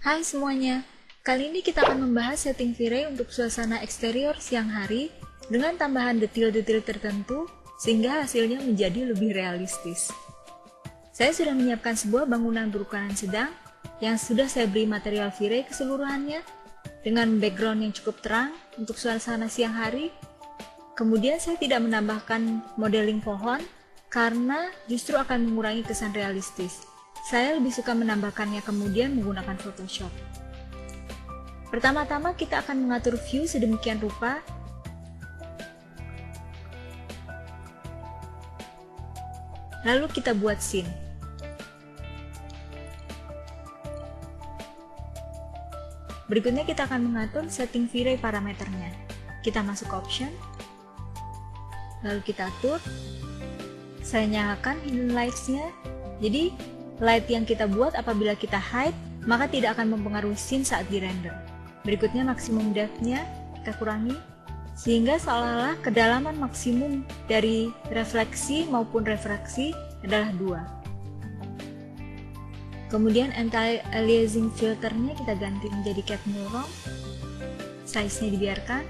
Hai semuanya, kali ini kita akan membahas setting V-Ray untuk suasana eksterior siang hari dengan tambahan detil-detil tertentu sehingga hasilnya menjadi lebih realistis. Saya sudah menyiapkan sebuah bangunan berukuran sedang yang sudah saya beri material V-Ray keseluruhannya dengan background yang cukup terang untuk suasana siang hari. Kemudian saya tidak menambahkan modeling pohon karena justru akan mengurangi kesan realistis. Saya lebih suka menambahkannya kemudian menggunakan Photoshop. Pertama-tama kita akan mengatur view sedemikian rupa. Lalu kita buat scene. Berikutnya kita akan mengatur setting V-Ray parameternya. Kita masuk ke option. Lalu kita atur. Saya nyalakan hidden lights-nya. Jadi light yang kita buat apabila kita hide, maka tidak akan mempengaruhi scene saat di-render. Berikutnya maksimum depth-nya kita kurangi, sehingga seolah-olah kedalaman maksimum dari refleksi maupun refraksi adalah 2. Kemudian anti-aliasing filternya kita ganti menjadi cat neuron, size-nya dibiarkan,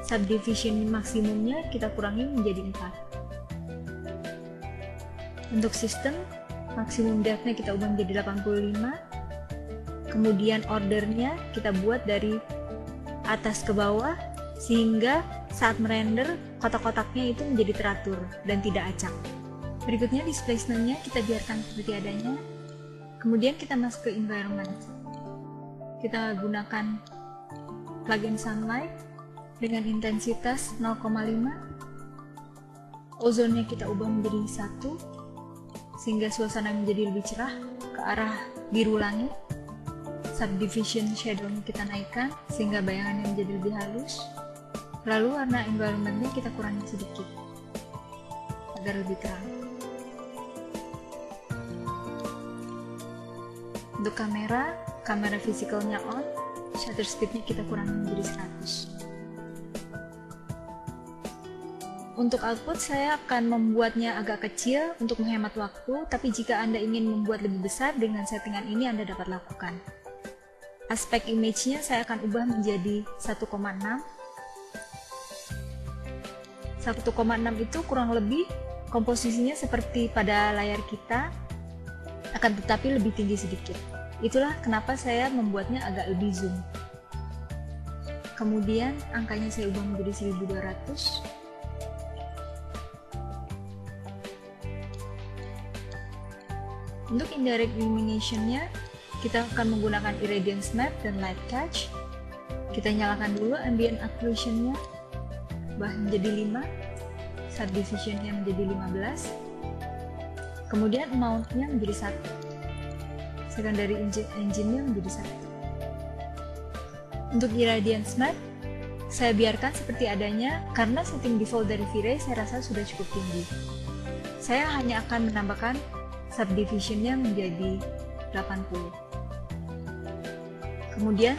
subdivision maksimumnya kita kurangi menjadi 4. Untuk sistem, maksimum depth-nya kita ubah menjadi 85. Kemudian ordernya kita buat dari atas ke bawah sehingga saat merender kotak-kotaknya itu menjadi teratur dan tidak acak. Berikutnya displacement-nya kita biarkan seperti adanya. Kemudian kita masuk ke environment. Kita gunakan plugin sunlight dengan intensitas 0,5. Ozonnya kita ubah menjadi 1 sehingga suasana menjadi lebih cerah ke arah biru langit. Subdivision shadow-nya kita naikkan sehingga bayangannya menjadi lebih halus. Lalu warna environment-nya kita kurangi sedikit agar lebih terang. Untuk kamera physicalnya on, shutter speed-nya kita kurangi menjadi 100. Untuk output saya akan membuatnya agak kecil untuk menghemat waktu, tapi jika Anda ingin membuat lebih besar dengan settingan ini Anda dapat lakukan. Aspek image-nya saya akan ubah menjadi 1,6. 1,6 itu kurang lebih komposisinya seperti pada layar kita, akan tetapi lebih tinggi sedikit. Itulah kenapa saya membuatnya agak lebih zoom. Kemudian angkanya saya ubah menjadi 1200. Untuk indirect illumination-nya, kita akan menggunakan irradiance map dan light catch. Kita nyalakan dulu ambient occlusion-nya, ubah menjadi 5, subdivision-nya menjadi 15, kemudian amount-nya menjadi 1, secondary engine-nya menjadi 1. Untuk irradiance map, saya biarkan seperti adanya karena setting default dari V-Ray saya rasa sudah cukup tinggi. Saya hanya akan menambahkan subdivision-nya menjadi 80. Kemudian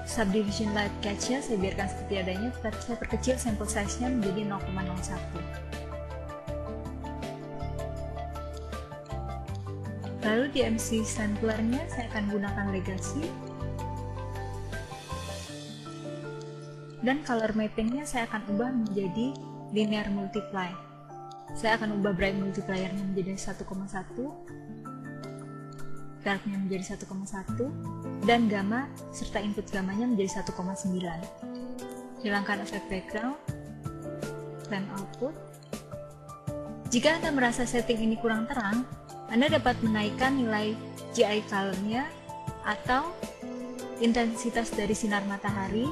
subdivision light catch-nya saya biarkan seperti adanya, tetapi saya perkecil sample size-nya menjadi 0,01. Lalu di MC sampler-nya saya akan gunakan legacy. Dan color mapping-nya saya akan ubah menjadi linear multiply. Saya akan ubah bright multiplier-nya menjadi 1,1, dark-nya menjadi 1,1, dan gamma serta input gammanya menjadi 1,9. Hilangkan efek background, plan output. Jika Anda merasa setting ini kurang terang, Anda dapat menaikkan nilai GI color-nya atau intensitas dari sinar matahari,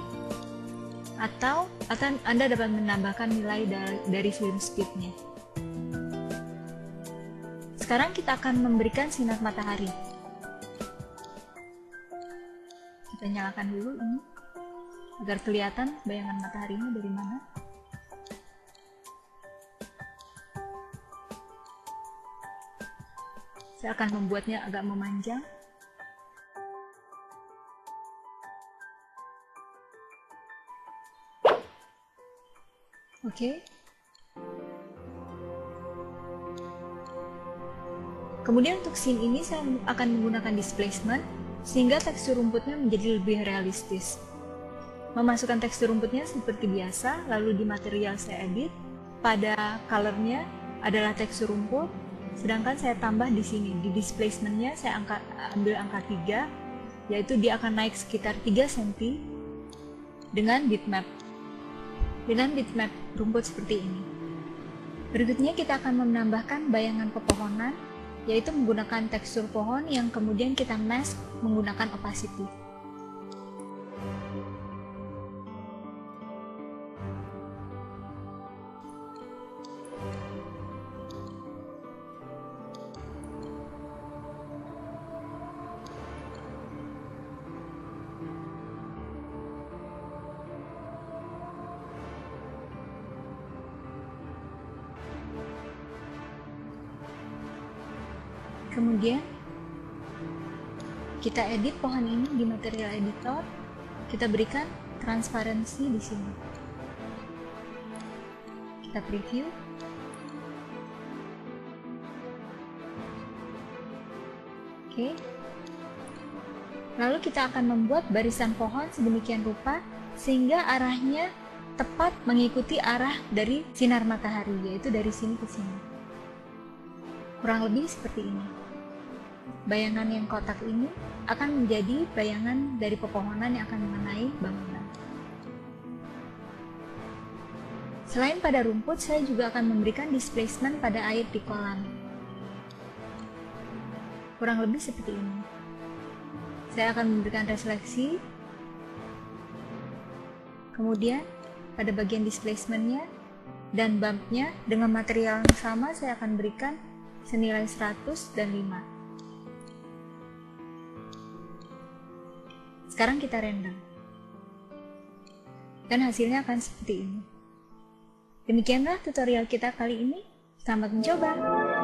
atau Anda dapat menambahkan nilai dari film speed-nya. Sekarang kita akan memberikan sinar matahari. Kita nyalakan dulu ini agar kelihatan bayangan mataharinya dari mana. Saya akan membuatnya agak memanjang. Oke. Kemudian untuk scene ini saya akan menggunakan displacement sehingga tekstur rumputnya menjadi lebih realistis. Memasukkan tekstur rumputnya seperti biasa, lalu di material saya edit, pada colornya adalah tekstur rumput, sedangkan saya tambah di sini, di displacementnya saya ambil angka 3, yaitu dia akan naik sekitar 3 cm dengan bitmap. Dengan bitmap rumput seperti ini. Berikutnya kita akan menambahkan bayangan pepohonan, yaitu menggunakan tekstur pohon yang kemudian kita mask menggunakan opacity. Kemudian kita edit pohon ini di material editor, kita berikan transparansi di sini. Kita preview. Oke. Lalu kita akan membuat barisan pohon sedemikian rupa sehingga arahnya tepat mengikuti arah dari sinar matahari, yaitu dari sini ke sini. Kurang lebih seperti ini. Bayangan yang kotak ini akan menjadi bayangan dari pepohonan yang akan mengenai bangunan. Selain pada rumput, saya juga akan memberikan displacement pada air di kolam. Kurang lebih seperti ini. Saya akan memberikan refleksi. Kemudian pada bagian displacementnya dan bumpnya dengan material yang sama saya akan berikan senilai 100 dan 5. Sekarang kita render. Dan hasilnya akan seperti ini. Demikianlah tutorial kita kali ini. Selamat mencoba!